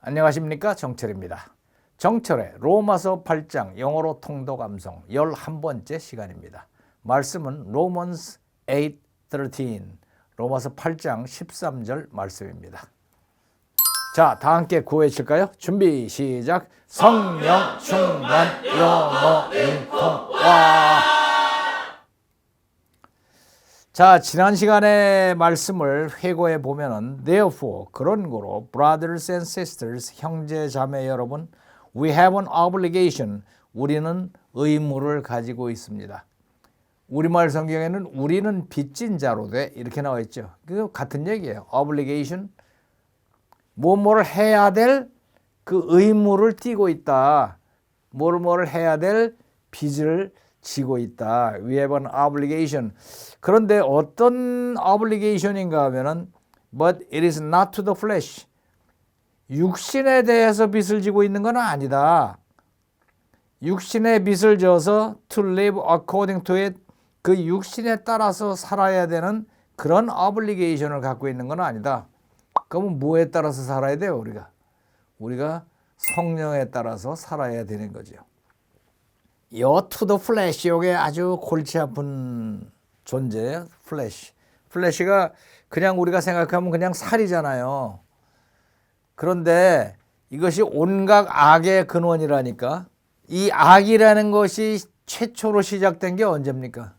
안녕하십니까, 정철입니다. 정철의 로마서 8장 영어로 통독 암송 11번째 시간입니다. 말씀은 Romans 8:13 로마서 8장 13절 말씀입니다. 자, 다 함께 구호해칠까요? 준비 시작. 성령 충만 영어 인통와. 자, 지난 시간의 말씀을 회고해 보면은 therefore 그런 거로 brothers and sisters 형제 자매 여러분 we have an obligation 우리는 의무를 가지고 있습니다. 우리말 성경에는 우리는 빚진 자로 돼 이렇게 나와 있죠. 그 같은 얘기예요. obligation 뭐를 해야 될 그 의무를 띠고 있다. 뭐를 해야 될 빚을 지고 있다. We have an obligation. 그런데 어떤 obligation인가 하면은 but it is not to the flesh. 육신에 대해서 빚을 지고 있는 건 아니다. 육신에 빚을 져서 to live according to it. 그 육신에 따라서 살아야 되는 그런 obligation을 갖고 있는 건 아니다. 그러면 뭐에 따라서 살아야 돼요, 우리가? 우리가 성령에 따라서 살아야 되는 거죠. 요 to the flesh, 요게 아주 골치 아픈 존재예요. 플래시. 플래시가 그냥 우리가 생각하면 그냥 살이잖아요. 그런데 이것이 온갖 악의 근원이라니까. 이 악이라는 것이 최초로 시작된 게 언제입니까?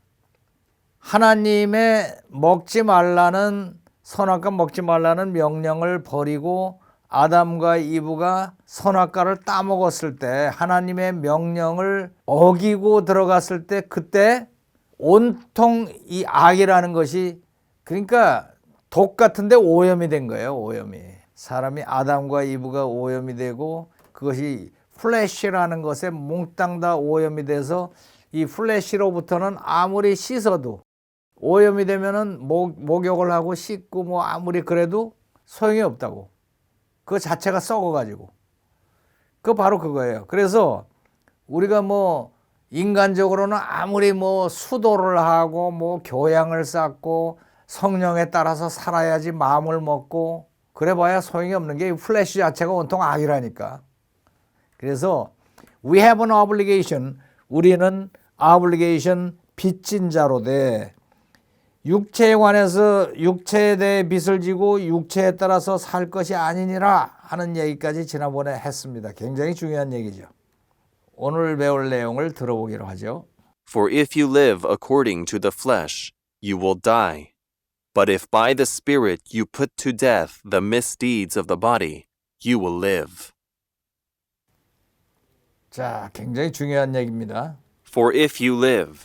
하나님의 먹지 말라는 선악과 먹지 말라는 명령을 버리고 아담과 이브가 선악과를 따먹었을 때 하나님의 명령을 어기고 들어갔을 때 그때 온통 이 악이라는 것이 그러니까 독 같은데 오염이 된 거예요. 오염이. 사람이 아담과 이브가 오염이 되고 그것이 플래시라는 것에 몽땅 다 오염이 돼서 이 플래시로부터는 아무리 씻어도 오염이 되면은 목욕을 하고 씻고 뭐 아무리 그래도 소용이 없다고. 그 자체가 썩어가지고. 그거 바로 그거예요. 그래서 우리가 뭐 인간적으로는 아무리 뭐 수도를 하고 뭐 교양을 쌓고 성령에 따라서 살아야지 마음을 먹고 그래 봐야 소용이 없는 게 플래시 자체가 온통 악이라니까. 그래서 we have an obligation. 우리는 obligation 빚진 자로 돼. 육체에 관해서 육체에 대해 빚을 지고 육체에 따라서 살 것이 아니니라 하는 얘기까지 지난번에 했습니다. 굉장히 중요한 얘기죠. 오늘 배울 내용을 들어보기로 하죠. For if you live according to the flesh, you will die. But if by the Spirit you put to death the misdeeds of the body, you will live. 자, 굉장히 중요한 얘기입니다. For if you live.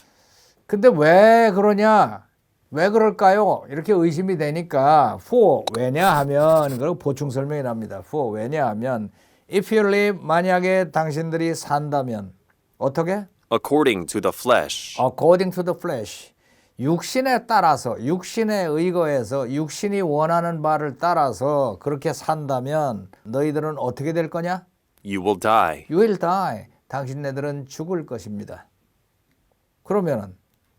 근데 왜 그러냐? 왜 그럴까요? 이렇게 의심이 되니까 for 왜냐하면 그리고 보충 설명이 납니다. for 왜냐하면 if you live 만약에 당신들이 산다면 어떻게? According to the flesh. According to the flesh. 육신에 따라서 육신에 의거해서 육신이 원하는 바를 따라서 그렇게 산다면 너희들은 어떻게 될 거냐? You will die. You will die. 당신네들은 죽을 것입니다. 그러면은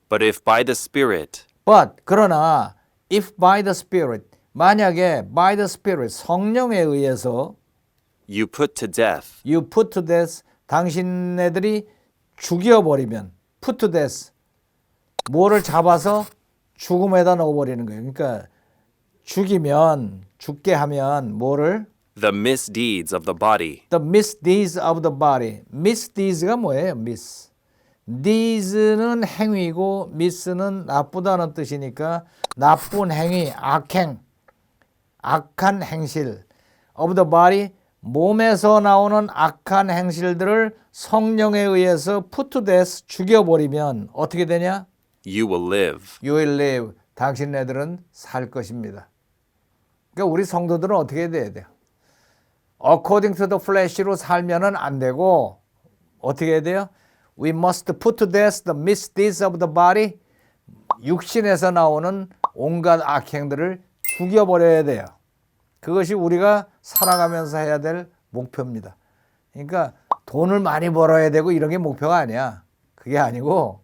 But if by the Spirit. But 그러나 if by the Spirit 만약에 by the Spirit 성령에 의해서 You put to death. you put to death 당신네들이 죽여버리면 put to death 뭐를 잡아서 죽음에다 넣어버리는 거예요. 그러니까 죽이면 죽게 하면 뭐를 The misdeeds of the body. the misdeeds of the body misdeeds가 뭐예요? miss deeds는 행위고 miss는 나쁘다는 뜻이니까 나쁜 행위, 악행, 악한 행실 of the body 몸에서 나오는 악한 행실들을 성령에 의해서 put to death 죽여버리면 어떻게 되냐? You will live. You will live. 당신네들은 살 것입니다. 그러니까 우리 성도들은 어떻게 돼야 돼요? According to the flesh로 살면은 안 되고 어떻게 해야 돼요? We must put to death the misdeeds of the body. 육신에서 나오는 온갖 악행들을 죽여버려야 돼요. 그것이 우리가 살아가면서 해야 될 목표입니다. 그러니까 돈을 많이 벌어야 되고 이런 게 목표가 아니야. 그게 아니고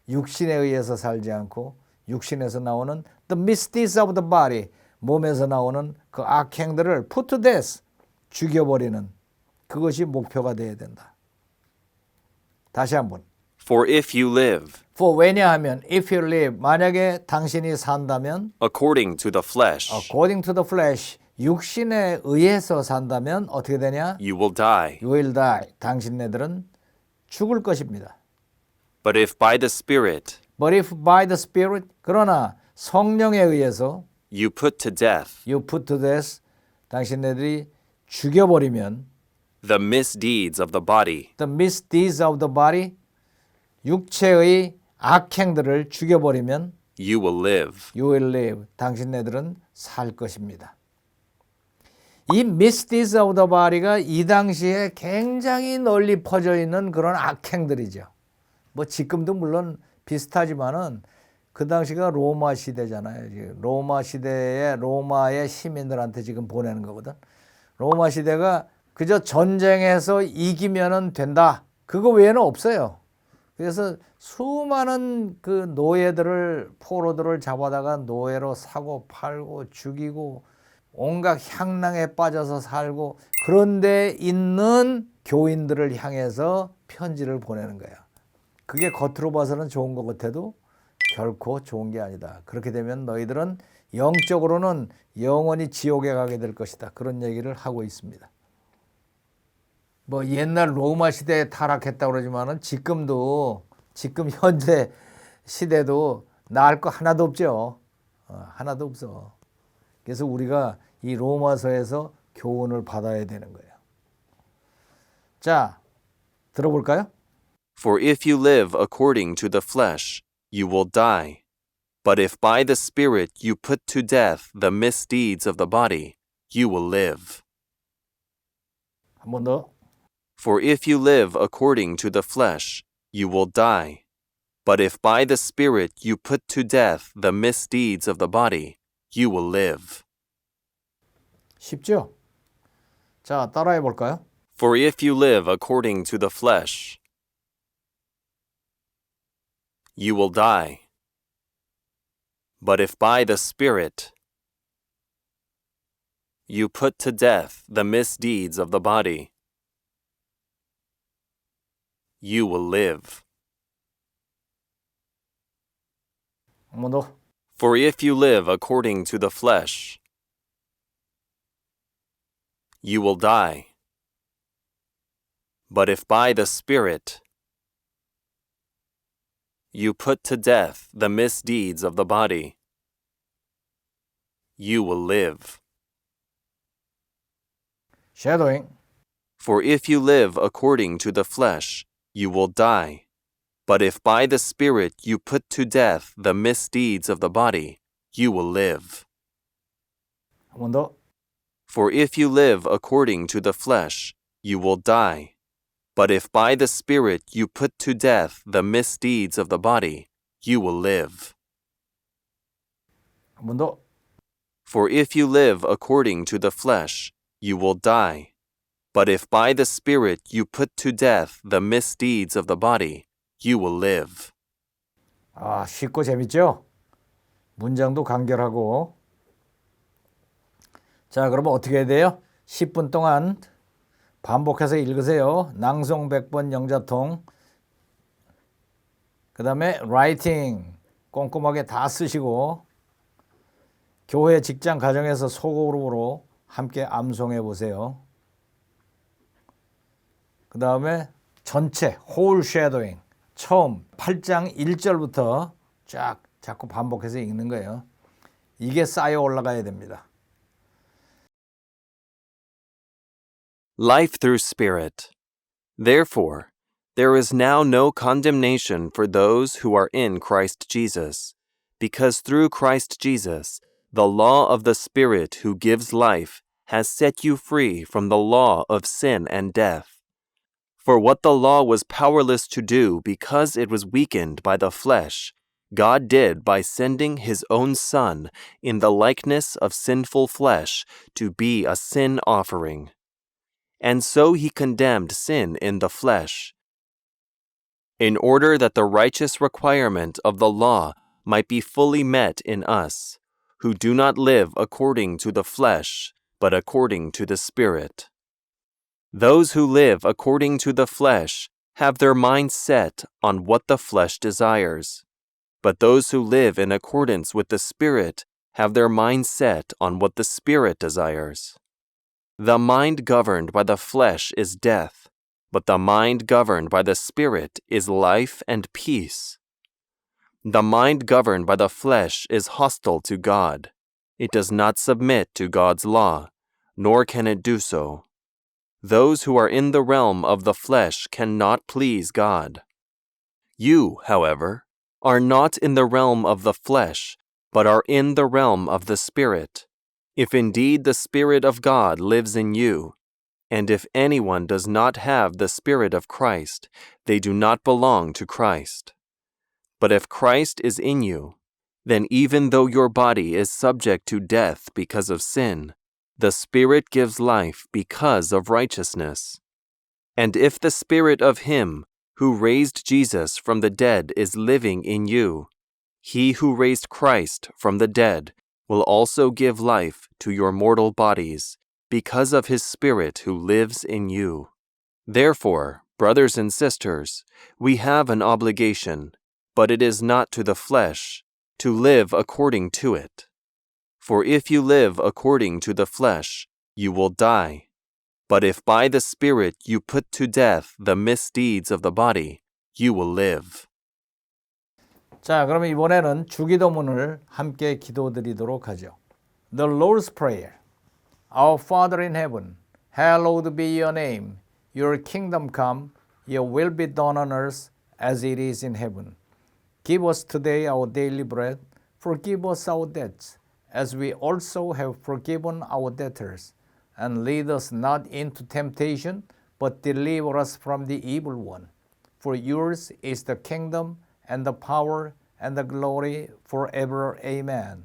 육신에 의해서 살지 않고 육신에서 나오는 the misdeeds of the body 몸에서 나오는 그 악행들을 put to death 죽여버리는 그것이 목표가 되어야 된다. 다시 한번. For if you live For 왜냐하면 if you live 만약에 당신이 산다면 according to the flesh, according to the flesh 육신에 의해서 산다면 어떻게 되냐? you will die. You will die. 당신네들은 죽을 것입니다. But if by the Spirit But if by the Spirit 그러나 성령에 의해서 you put to death you put to death 당신네들이 죽여버리면 the misdeeds of the body, the misdeeds of the body 육체의 악행들을 죽여버리면 you will live. you will live. 당신네들은 살 것입니다. 이 misdeeds of the body가 이 당시에 굉장히 널리 퍼져 있는 그런 악행들이죠. 뭐 지금도 물론 비슷하지만은 그 당시가 로마 시대잖아요. 지금 로마 시대에 로마의 시민들한테 지금 보내는 거거든. 로마 시대가 그저 전쟁에서 이기면은 된다. 그거 외에는 없어요. 그래서 수많은 그 노예들을 포로들을 잡아다가 노예로 사고 팔고 죽이고 온갖 향락에 빠져서 살고 그런데 있는 교인들을 향해서 편지를 보내는 거야. 그게 겉으로 봐서는 좋은 것 같아도 결코 좋은 게 아니다. 그렇게 되면 너희들은 영적으로는 영원히 지옥에 가게 될 것이다. 그런 얘기를 하고 있습니다. 뭐 옛날 로마 시대에 타락했다고 그러지만은 지금 현재 시대도 나을 거 하나도 없죠. 하나도 없어. 그래서 우리가 이 로마서에서 교훈을 받아야 되는 거예요. 자, 들어볼까요? For if you live according to the flesh, you will die. But if by the Spirit you put to death the misdeeds of the body, you will live. 한 번 더. For if you live according to the flesh, you will die. But if by the Spirit you put to death the misdeeds of the body, you will live. 쉽죠? 자, 따라해 볼까요? For if you live according to the flesh, you will die. But if by the Spirit you put to death the misdeeds of the body, you will live. 한 번 더. For if you live according to the flesh, you will die. But if by the Spirit you put to death the misdeeds of the body, you will live. 쉐도잉. For if you live according to the flesh, you will die. But if by the Spirit you put to death the misdeeds of the body, you will live. 한 번 더. For if you live according to the flesh, you will die. But if by the Spirit you put to death the misdeeds of the body, you will live. 한 번 더. For if you live according to the flesh, you will die. But if by the Spirit you put to death the misdeeds of the body, you will live. 아, 쉽고 재밌죠? 문장도 간결하고. 자, 그러면 어떻게 해야 돼요? 10분 동안 반복해서 읽으세요. 낭송 100번 영자통. 그 다음에 라이팅 꼼꼼하게 다 쓰시고 교회, 직장, 가정에서 소그룹으로 함께 암송해 보세요. 그 다음에 전체 whole shadowing 처음 8장 1절부터 쫙 자꾸 반복해서 읽는 거예요. 이게 쌓여 올라가야 됩니다. Life through Spirit. Therefore, there is now no condemnation for those who are in Christ Jesus, because through Christ Jesus, the law of the Spirit who gives life has set you free from the law of sin and death. For what the law was powerless to do because it was weakened by the flesh, God did by sending his own Son in the likeness of sinful flesh to be a sin offering. And so he condemned sin in the flesh, in order that the righteous requirement of the law might be fully met in us, who do not live according to the flesh, but according to the Spirit. Those who live according to the flesh have their mind set on what the flesh desires. But those who live in accordance with the Spirit have their mind set on what the Spirit desires. The mind governed by the flesh is death, but the mind governed by the Spirit is life and peace. The mind governed by the flesh is hostile to God. It does not submit to God's law, nor can it do so. Those who are in the realm of the flesh cannot please God. You, however, are not in the realm of the flesh, but are in the realm of the Spirit, if indeed the Spirit of God lives in you. And if anyone does not have the Spirit of Christ, they do not belong to Christ. But if Christ is in you, then even though your body is subject to death because of sin, the Spirit gives life because of righteousness. And if the Spirit of Him who raised Jesus from the dead is living in you, He who raised Christ from the dead will also give life to your mortal bodies because of His Spirit who lives in you. Therefore, brothers and sisters, we have an obligation, but it is not to the flesh, to live according to it. For if you live according to the flesh, you will die. But if by the Spirit you put to death the misdeeds of the body, you will live. 자, 그러면 이번에는 주기도문을 함께 기도드리도록 하죠. The Lord's Prayer. Our Father in heaven, hallowed be your name. Your kingdom come, your will be done on earth as it is in heaven. Give us today our daily bread. Forgive us our debts, as we also have forgiven our debtors. And lead us not into temptation, but deliver us from the evil one. For yours is the kingdom, and the power, and the glory forever. Amen.